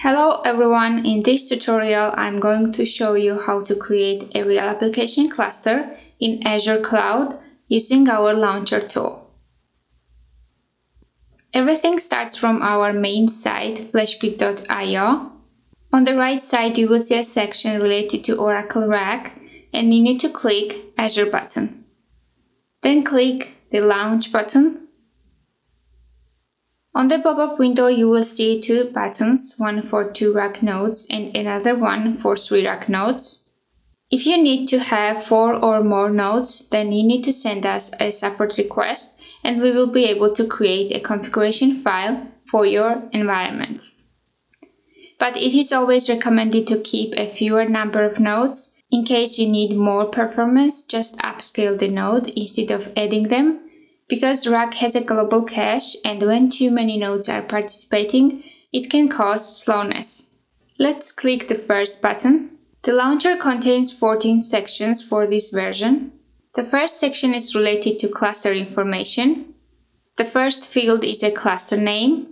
Hello everyone, in this tutorial I'm going to show you how to create a real application cluster in Azure Cloud using our launcher tool. Everything starts from our main site flashbit.io. On the right side you will see a section related to Oracle RAC and you need to click Azure button. Then click the Launch button. On the pop-up window you will see two buttons, one for 2 RAC nodes and another one for 3 RAC nodes. If you need to have 4 or more nodes, then you need to send us a support request and we will be able to create a configuration file for your environment. But it is always recommended to keep a fewer number of nodes. In case you need more performance, just upscale the node instead of adding them, because RAC has a global cache and when too many nodes are participating, it can cause slowness. Let's click the first button. The launcher contains 14 sections for this version. The first section is related to cluster information. The first field is a cluster name.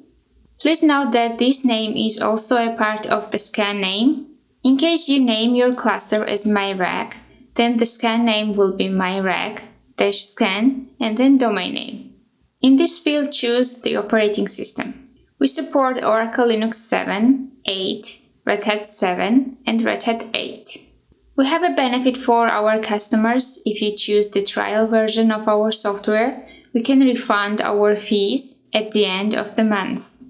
Please note that this name is also a part of the scan name. In case you name your cluster as myRAC, then the scan name will be myRAC-scan and then domain name. In this field, choose the operating system. We support Oracle Linux 7, 8, Red Hat 7 and Red Hat 8. We have a benefit for our customers. If you choose the trial version of our software, we can refund our fees at the end of the month.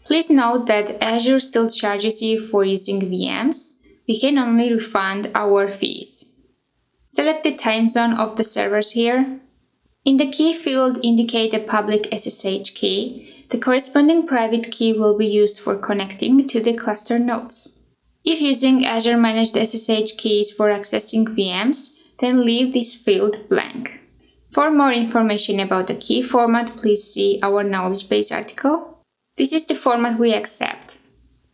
Please note that Azure still charges you for using VMs. We can only refund our fees. Select the time zone of the servers here. In the key field, indicate a public SSH key. The corresponding private key will be used for connecting to the cluster nodes. If using Azure Managed SSH keys for accessing VMs, then leave this field blank. For more information about the key format, please see our knowledge base article. This is the format we accept.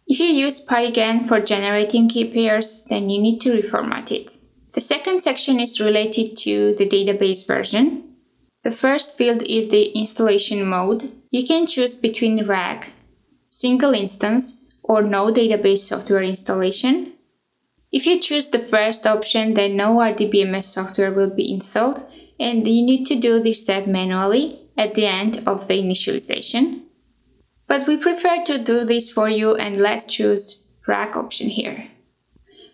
If you use Parigan for generating key pairs, then you need to reformat it. The second section is related to the database version. The first field is the installation mode. You can choose between RAC, single instance, or no database software installation. If you choose the first option, then no RDBMS software will be installed, and you need to do this step manually at the end of the initialization. But we prefer to do this for you and let's choose RAC option here.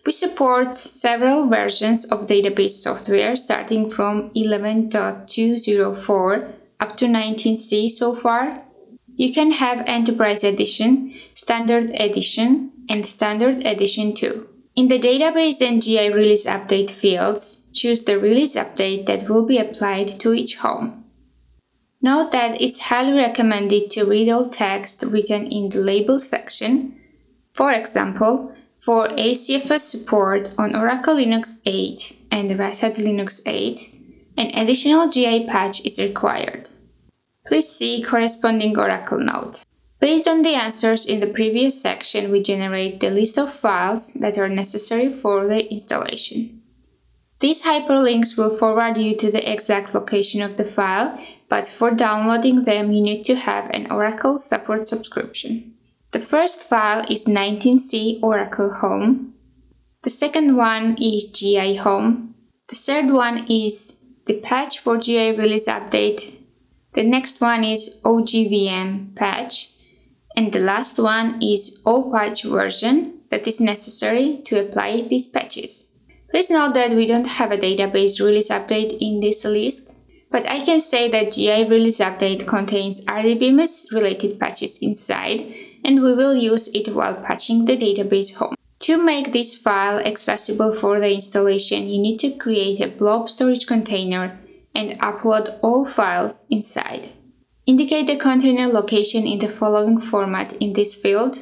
We support several versions of database software starting from 11.204 up to 19C so far. You can have Enterprise Edition, Standard Edition, and Standard Edition 2. In the database and GI release update fields, choose the release update that will be applied to each home. Note that it's highly recommended to read all text written in the label section. For example, for ACFS support on Oracle Linux 8 and Red Hat Linux 8, an additional GI patch is required. Please see corresponding Oracle note. Based on the answers in the previous section, we generate the list of files that are necessary for the installation. These hyperlinks will forward you to the exact location of the file, but for downloading them you need to have an Oracle support subscription. The first file is 19C Oracle Home. The second one is GI Home. The third one is the patch for GI release update. The next one is OGVM patch. And the last one is OPatch version that is necessary to apply these patches. Please note that we don't have a database release update in this list, but I can say that GI release update contains RDBMS related patches inside, and we will use it while patching the database home. To make this file accessible for the installation, you need to create a blob storage container and upload all files inside. Indicate the container location in the following format in this field.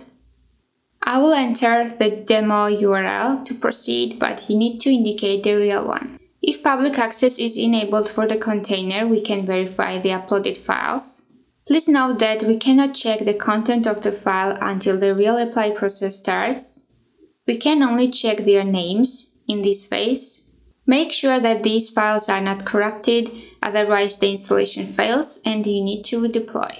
I will enter the demo URL to proceed, but you need to indicate the real one. If public access is enabled for the container, we can verify the uploaded files. Please note that we cannot check the content of the file until the real apply process starts. We can only check their names in this phase. Make sure that these files are not corrupted, otherwise the installation fails and you need to redeploy.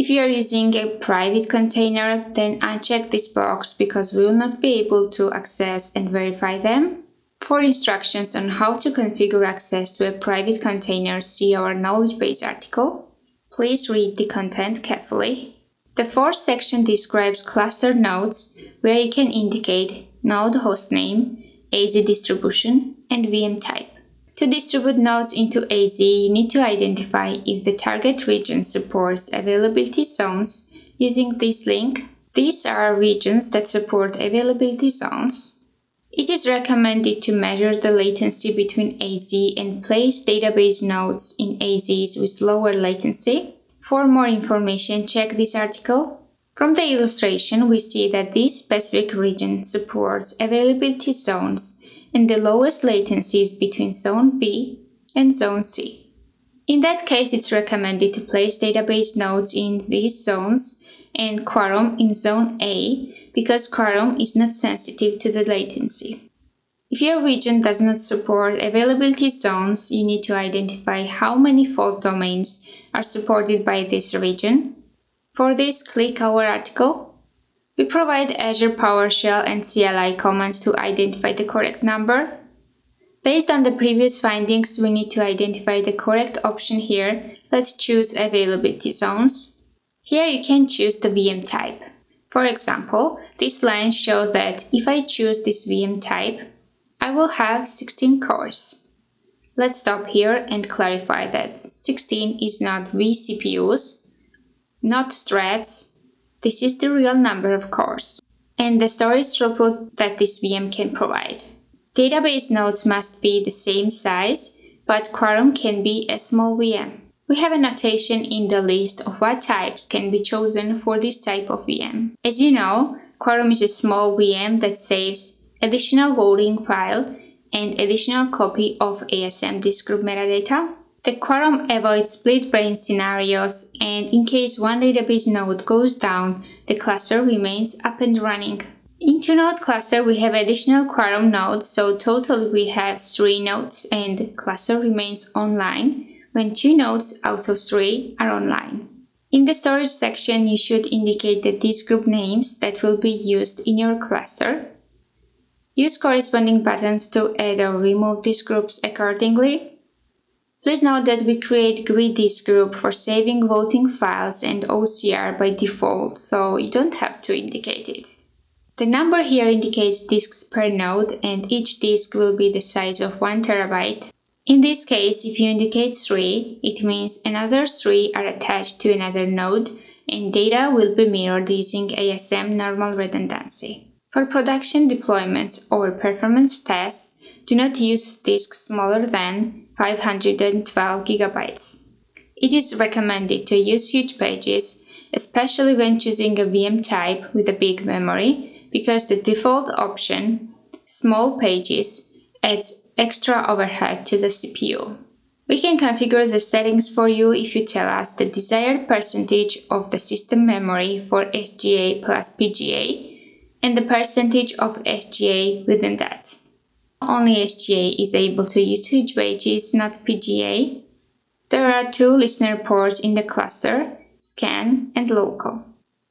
If you are using a private container, then uncheck this box because we will not be able to access and verify them. For instructions on how to configure access to a private container, see our knowledge base article. Please read the content carefully. The fourth section describes cluster nodes, where you can indicate node hostname, AZ distribution, and VM type. To distribute nodes into AZ, you need to identify if the target region supports availability zones using this link. These are regions that support availability zones. It is recommended to measure the latency between AZ and place database nodes in AZs with lower latency. For more information, check this article. From the illustration, we see that this specific region supports availability zones and the lowest latency is between Zone B and Zone C. In that case, it's recommended to place database nodes in these zones and Quorum in Zone A because Quorum is not sensitive to the latency. If your region does not support availability zones, you need to identify how many fault domains are supported by this region. For this, click our article. We provide Azure PowerShell and CLI commands to identify the correct number. Based on the previous findings, we need to identify the correct option here. Let's choose availability zones. Here you can choose the VM type. For example, these lines show that if I choose this VM type, I will have 16 cores. Let's stop here and clarify that 16 is not vCPUs, not threads. This is the real number of cores and the storage throughput that this VM can provide. Database nodes must be the same size, but Quorum can be a small VM. We have a notation in the list of what types can be chosen for this type of VM. As you know, Quorum is a small VM that saves additional voting file and additional copy of ASM disk group metadata. The Quorum avoids split brain scenarios, and in case one database node goes down, the cluster remains up and running. In 2-node cluster, we have additional Quorum nodes, so total we have 3 nodes and the cluster remains online when 2 nodes out of 3 are online. In the storage section, you should indicate the disk group names that will be used in your cluster. Use corresponding buttons to add or remove disk groups accordingly. Please note that we create grid disk group for saving voting files and OCR by default, so you don't have to indicate it. The number here indicates disks per node, and each disk will be the size of 1 TB. In this case, if you indicate 3, it means another 3 are attached to another node, and data will be mirrored using ASM normal redundancy. For production deployments or performance tests, do not use disks smaller than 512 GB. It is recommended to use huge pages, especially when choosing a VM type with a big memory, because the default option, small pages, adds extra overhead to the CPU. We can configure the settings for you if you tell us the desired percentage of the system memory for SGA plus PGA and the percentage of SGA within that. Only SGA is able to use huge pages, not PGA. There are 2 listener ports in the cluster, scan and local.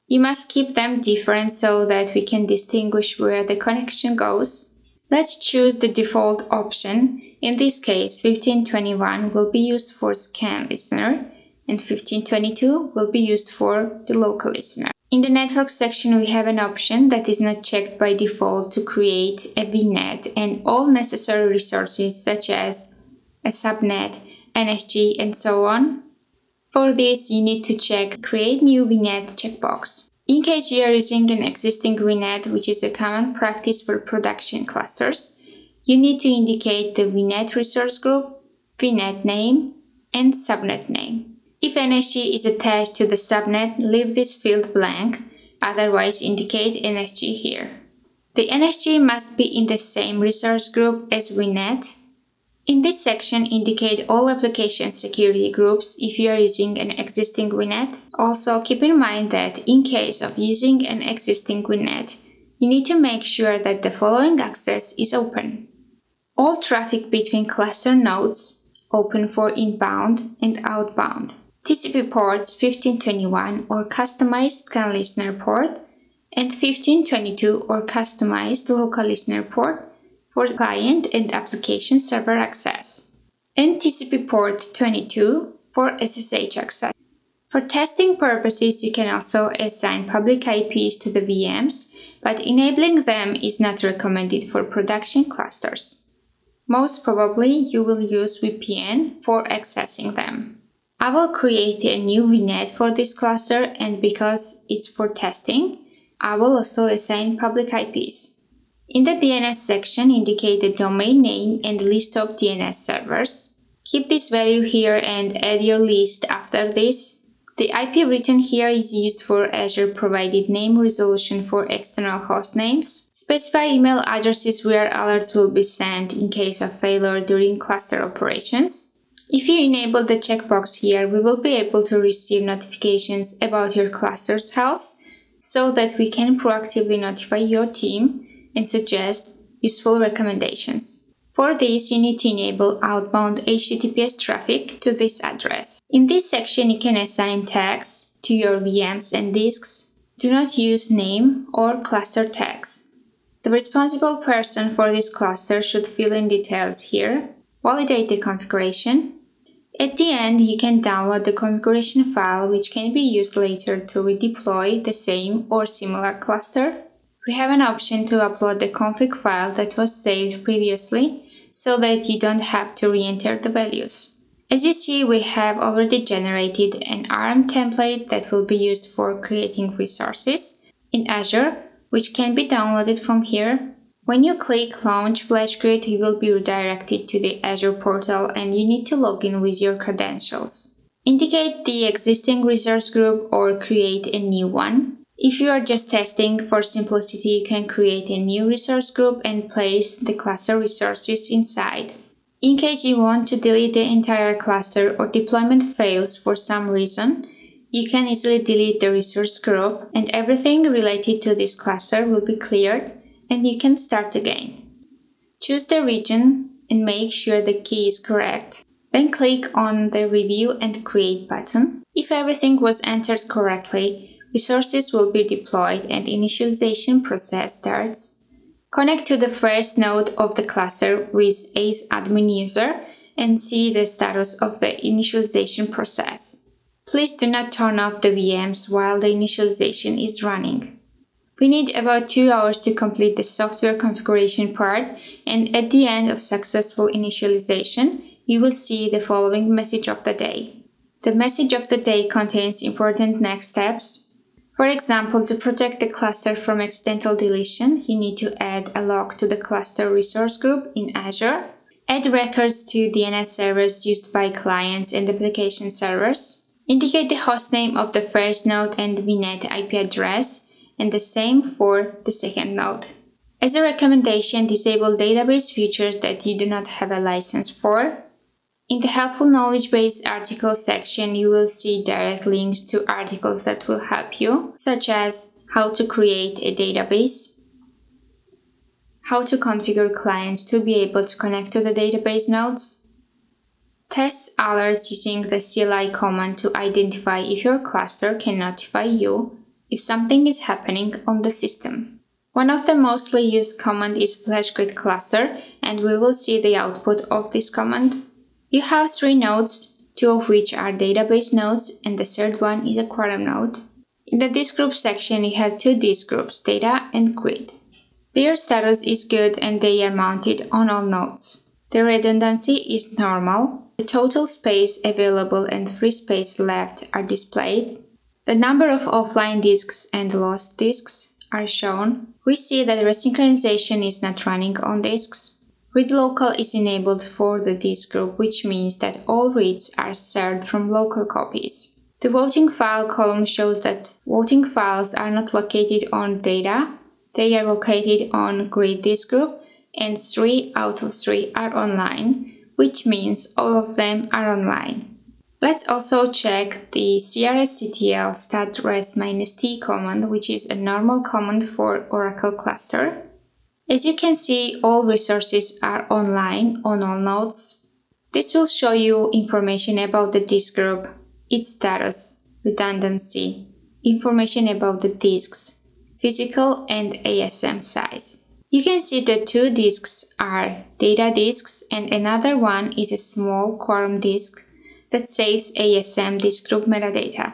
You must keep them different so that we can distinguish where the connection goes. Let's choose the default option. In this case, 1521 will be used for scan listener and 1522 will be used for the local listener. In the network section, we have an option that is not checked by default to create a VNet and all necessary resources such as a subnet, NSG, and so on. For this, you need to check Create New VNet checkbox. In case you are using an existing VNet, which is a common practice for production clusters, you need to indicate the VNet resource group, VNet name, and subnet name. If NSG is attached to the subnet, leave this field blank, otherwise indicate NSG here. The NSG must be in the same resource group as VNet. In this section, indicate all application security groups if you are using an existing VNet. Also, keep in mind that in case of using an existing VNet, you need to make sure that the following access is open. All traffic between cluster nodes open for inbound and outbound. TCP ports 1521 or customized scan listener port, and 1522 or customized local listener port for client and application server access, and TCP port 22 for SSH access. For testing purposes, you can also assign public IPs to the VMs, but enabling them is not recommended for production clusters. Most probably, you will use VPN for accessing them. I will create a new VNet for this cluster, and because it's for testing, I will also assign public IPs. In the DNS section, indicate the domain name and list of DNS servers. Keep this value here and add your list after this. The IP written here is used for Azure provided name resolution for external host names. Specify email addresses where alerts will be sent in case of failure during cluster operations. If you enable the checkbox here, we will be able to receive notifications about your cluster's health so that we can proactively notify your team and suggest useful recommendations. For this, you need to enable outbound HTTPS traffic to this address. In this section, you can assign tags to your VMs and disks. Do not use name or cluster tags. The responsible person for this cluster should fill in details here. Validate the configuration. At the end, you can download the configuration file, which can be used later to redeploy the same or similar cluster. We have an option to upload the config file that was saved previously so that you don't have to re-enter the values. As you see, we have already generated an RM template that will be used for creating resources in Azure, which can be downloaded from here. When you click Launch FlashGrid, you will be redirected to the Azure portal and you need to log in with your credentials. Indicate the existing resource group or create a new one. If you are just testing, for simplicity, you can create a new resource group and place the cluster resources inside. In case you want to delete the entire cluster or deployment fails for some reason, you can easily delete the resource group and everything related to this cluster will be cleared and you can start again. Choose the region and make sure the key is correct. Then click on the Review and Create button. If everything was entered correctly, resources will be deployed and initialization process starts. Connect to the first node of the cluster with as admin user and see the status of the initialization process. Please do not turn off the VMs while the initialization is running. We need about 2 hours to complete the software configuration part, and at the end of successful initialization, you will see the following message of the day. The message of the day contains important next steps. For example, to protect the cluster from accidental deletion, you need to add a log to the cluster resource group in Azure, add records to DNS servers used by clients and application servers, indicate the hostname of the first node and VNet IP address, and the same for the second node. As a recommendation, disable database features that you do not have a license for. In the Helpful Knowledge Base article section, you will see direct links to articles that will help you, such as how to create a database, how to configure clients to be able to connect to the database nodes, test alerts using the CLI command to identify if your cluster can notify you if something is happening on the system. One of the mostly used commands is FlashGrid cluster, and we will see the output of this command. You have 3 nodes, 2 of which are database nodes and the third one is a quorum node. In the disk group section, you have 2 disk groups, data and grid. Their status is good and they are mounted on all nodes. The redundancy is normal. The total space available and free space left are displayed. The number of offline disks and lost disks are shown. We see that resynchronization is not running on disks. Read local is enabled for the disk group, which means that all reads are served from local copies. The voting file column shows that voting files are not located on data, they are located on grid disk group, and 3 out of 3 are online, which means all of them are online. Let's also check the CRSCTL stat-res-t command, which is a normal command for Oracle cluster. As you can see, all resources are online on all nodes. This will show you information about the disk group. its status, redundancy, information about the disks, physical and ASM size. You can see the two disks are data disks and another one is a small quorum disk that saves ASM disk group metadata.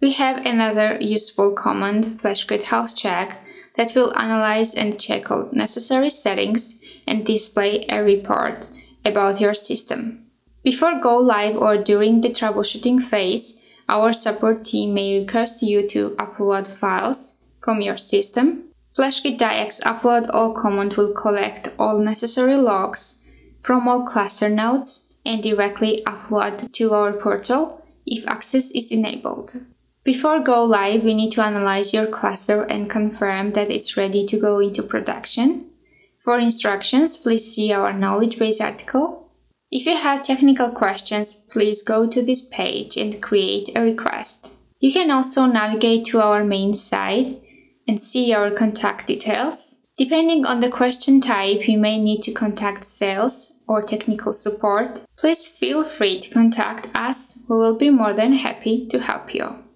We have another useful command, FlashGrid Health Check, that will analyze and check all necessary settings and display a report about your system. Before go live or during the troubleshooting phase, our support team may request you to upload files from your system. FlashGrid.ix upload all command will collect all necessary logs from all cluster nodes and directly upload to our portal if access is enabled. Before go live, we need to analyze your cluster and confirm that it's ready to go into production. For instructions, please see our knowledge base article. If you have technical questions, please go to this page and create a request. You can also navigate to our main site and see our contact details. Depending on the question type, you may need to contact sales or technical support. Please feel free to contact us. We will be more than happy to help you.